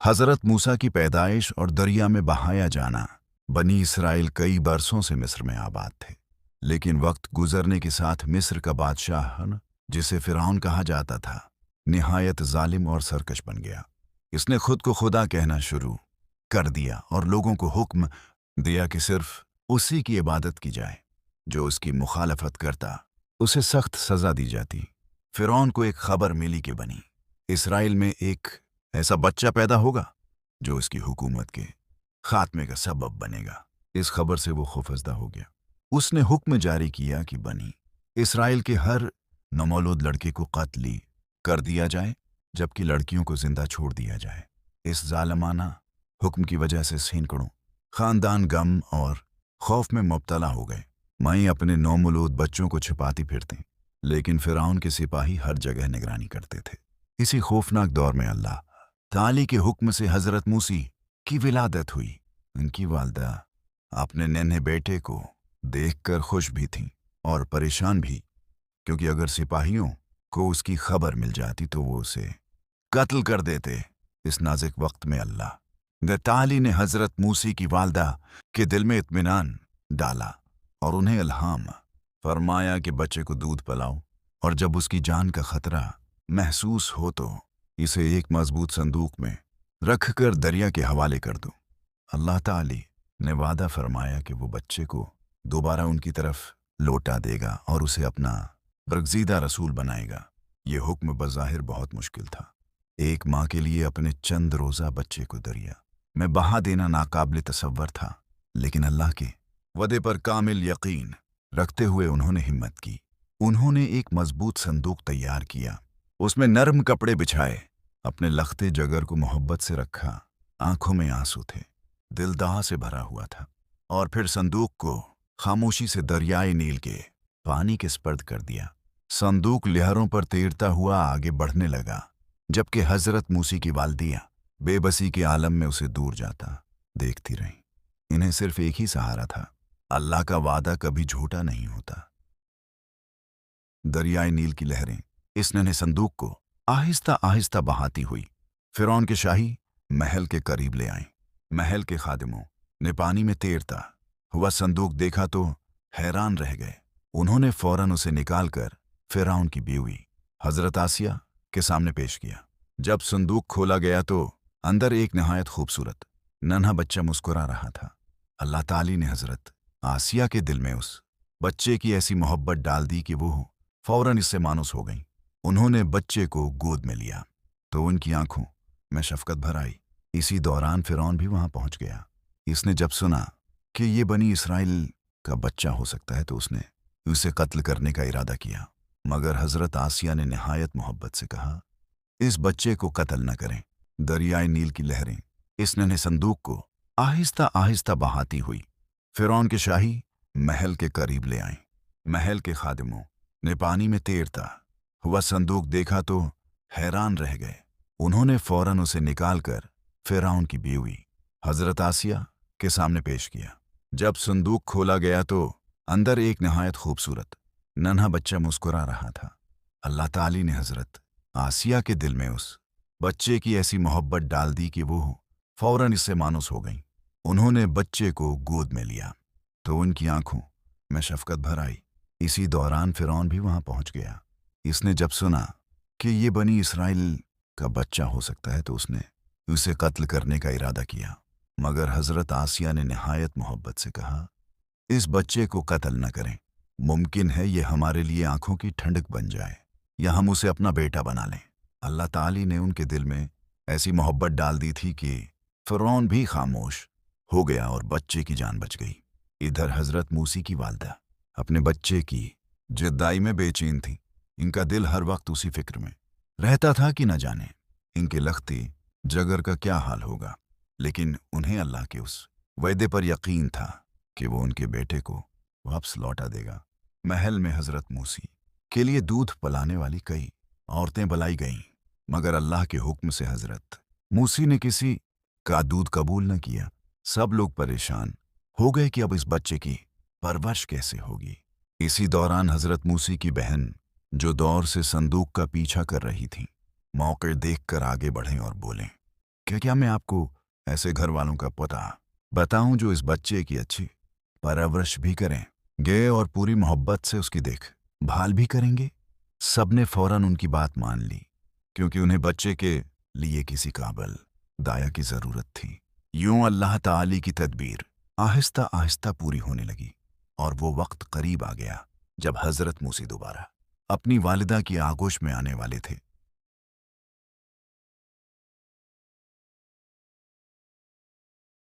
हज़रत मूसा की पैदाइश और दरिया में बहाया जाना। बनी इसराइल कई बरसों से मिस्र में आबाद थे, लेकिन वक्त गुजरने के साथ मिस्र का बादशाह जिसे फ़िरौन कहा जाता था, निहायत जालिम और सरकश बन गया। इसने खुद को खुदा कहना शुरू कर दिया और लोगों को हुक्म दिया कि सिर्फ उसी की इबादत की जाए। जो उसकी मुखालफत करता उसे सख्त सज़ा दी जाती। फ़िरौन को एक खबर मिली कि बनी इसराइल में एक ऐसा बच्चा पैदा होगा जो उसकी हुकूमत के खात्मे का सबब बनेगा। इस खबर से वो खौफजदा हो गया। उसने हुक्म जारी किया कि बनी इसराइल के हर नौमौलूद लड़के को कत्ल कर दिया जाए, जबकि लड़कियों को जिंदा छोड़ दिया जाए। इस जालमाना हुक्म की वजह से सैकड़ों खानदान गम और खौफ में मुब्तला हो गए। माई अपने नौमौलूद बच्चों को छिपाती फिरते, लेकिन फ़िरौन के सिपाही हर जगह निगरानी करते थे। इसी खौफनाक दौर में अल्लाह ताली के हुक्म से हज़रत मूसी की विलादत हुई। उनकी वालदा अपने नन्हे बेटे को देखकर खुश भी थीं और परेशान भी, क्योंकि अगर सिपाहियों को उसकी खबर मिल जाती तो वो उसे कत्ल कर देते। इस नाजुक वक्त में अल्लाह ताली ने हज़रत मूसी की वालदा के दिल में इत्मीनान डाला और उन्हें इल्हाम फरमाया कि बच्चे को दूध पिलाओ, और जब उसकी जान का खतरा महसूस हो तो इसे एक मजबूत संदूक में रखकर दरिया के हवाले कर दो। अल्लाह ताली ने वादा फरमाया कि वो बच्चे को दोबारा उनकी तरफ लौटा देगा और उसे अपना बरगज़ीदा रसूल बनाएगा। ये हुक्म बज़ाहिर बहुत मुश्किल था। एक माँ के लिए अपने चंद रोज़ा बच्चे को दरिया में बहा देना नाकाबिल तसव्वुर था, लेकिन अल्लाह के वदे पर कामिल यकीन रखते हुए उन्होंने हिम्मत की। उन्होंने एक मजबूत संदूक तैयार किया, उसमें नरम कपड़े बिछाए, अपने लखते जगर को मोहब्बत से रखा। आंखों में आंसू थे, दिल दाह से भरा हुआ था, और फिर संदूक को खामोशी से दरियाए नील के पानी के स्पर्द कर दिया। संदूक लहरों पर तैरता हुआ आगे बढ़ने लगा, जबकि हज़रत मूसी की वालदिया बेबसी के आलम में उसे दूर जाता देखती रहीं। इन्हें सिर्फ एक ही सहारा था, अल्लाह का वादा कभी झूठा नहीं होता। दरियाए नील की लहरें इस नन्हे संदूक को आहिस्ता आहिस्ता बहाती हुई फ़िरौन के शाही महल के करीब ले आईं। महल के खादिमों ने पानी में तैरता हुआ संदूक देखा तो हैरान रह गए। उन्होंने फौरन उसे निकालकर फ़िरौन की बीवी हज़रत आसिया के सामने पेश किया। जब संदूक खोला गया तो अंदर एक नहायत खूबसूरत नन्हा बच्चा मुस्कुरा रहा था। अल्लाह ताली ने हज़रत आसिया के दिल में उस बच्चे की ऐसी मोहब्बत डाल दी कि वो फौरन इससे मानूस हो गई। उन्होंने बच्चे को गोद में लिया तो उनकी आंखों में शफकत भर आई। इसी दौरान फ़िरौन भी वहां पहुंच गया। इसने जब सुना कि ये बनी इसराइल का बच्चा हो सकता है तो उसने उसे कत्ल करने का इरादा किया, मगर हज़रत आसिया ने निहायत मोहब्बत से कहा, इस बच्चे को कत्ल न करें। दरियाए नील की लहरें इस नन्हे संदूक को आहिस्ता आहिस्ता बहाती हुई फ़िरौन के शाही महल के करीब ले आईं। महल के खादिमों ने पानी में तैरता हुआ संदूक देखा तो हैरान रह गए। उन्होंने फौरन उसे निकालकर फ़िरौन की बीवी हज़रत आसिया के सामने पेश किया। जब संदूक खोला गया तो अंदर एक नहायत खूबसूरत नन्हा बच्चा मुस्कुरा रहा था। अल्लाह ताली ने हज़रत आसिया के दिल में उस बच्चे की ऐसी मोहब्बत डाल दी कि वो फौरन इससे मानूस हो गई। उन्होंने बच्चे को गोद में लिया तो उनकी आंखों में शफकत भर आई। इसी दौरान फ़िरौन भी वहां पहुंच गया। इसने जब सुना कि ये बनी इसराइल का बच्चा हो सकता है तो उसने उसे कत्ल करने का इरादा किया, मगर हज़रत आसिया ने निहायत मोहब्बत से कहा, इस बच्चे को कत्ल न करें। मुमकिन है ये हमारे लिए आंखों की ठंडक बन जाए या हम उसे अपना बेटा बना लें। अल्लाह ताली ने उनके दिल में ऐसी मोहब्बत डाल दी थी कि फ़िरौन भी खामोश हो गया और बच्चे की जान बच गई। इधर हज़रत मूसी की वालदा अपने बच्चे की जुदाई में बेचैन थी। इनका दिल हर वक्त उसी फिक्र में रहता था कि न जाने इनके लखते जगर का क्या हाल होगा, लेकिन उन्हें अल्लाह के उस वादे पर यकीन था कि वो उनके बेटे को वापस लौटा देगा। महल में हज़रत मूसी के लिए दूध पिलाने वाली कई औरतें बुलाई गईं, मगर अल्लाह के हुक्म से हज़रत मूसी ने किसी का दूध कबूल न किया। सब लोग परेशान हो गए कि अब इस बच्चे की परवरिश कैसे होगी। इसी दौरान हज़रत मूसी की बहन, जो दौर से संदूक का पीछा कर रही थी, मौके देखकर आगे बढ़ें और बोलें, क्या मैं आपको ऐसे घर वालों का पता बताऊं जो इस बच्चे की अच्छी परवरिश भी करें गे और पूरी मोहब्बत से उसकी देख भाल भी करेंगे। सबने फौरन उनकी बात मान ली, क्योंकि उन्हें बच्चे के लिए किसी काबिल दाया की जरूरत थी। यूं अल्लाह ताली की तदबीर आहिस्ता आहिस्ता पूरी होने लगी, और वो वक्त करीब आ गया जब हजरत मूसी दोबारा अपनी वालिदा की आगोश में आने वाले थे।